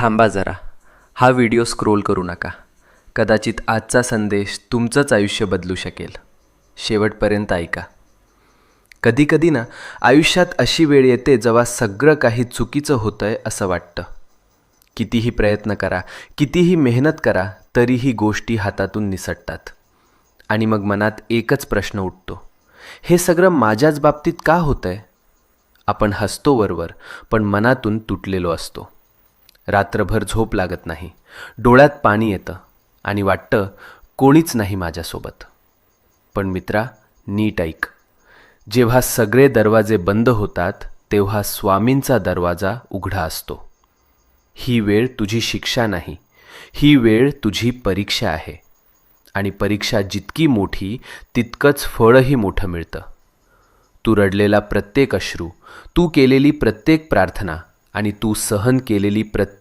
थांबा जरा. हा व्हिडिओ स्क्रोल करू नका. कदाचित आजचा संदेश तुमचंच आयुष्य बदलू शकेल. शेवटपर्यंत ऐका. कधीकधी ना आयुष्यात अशी वेळ येते जेव्हा सगळं काही चुकीचं होतंय असं वाटतं. कितीही प्रयत्न करा, कितीही मेहनत करा, तरीही गोष्टी हातातून निसटतात. आणि मग मनात एकच प्रश्न उठतो, हे सगळं माझ्याच बाबतीत का होतंय? आपण हसतो वरवर, पण मनातून तुटलेलो असतो. रात्रभर झोप लागत नाही, डोळ्यात पाणी येतं आणि वाटतं कोणीच नाही माझ्यासोबत. पण मित्रा, नीट ऐक. जेव्हा सगळे दरवाजे बंद होतात तेव्हा स्वामींचा दरवाजा उघडा असतो. ही वेळ तुझी शिक्षा नाही, ही वेळ तुझी परीक्षा आहे. आणि परीक्षा जितकी मोठी तितकंच फळही मोठं मिळतं. तू रडलेला प्रत्येक अश्रू, तू केलेली प्रत्येक प्रार्थना आणि तू सहन केलेली प्रत्येक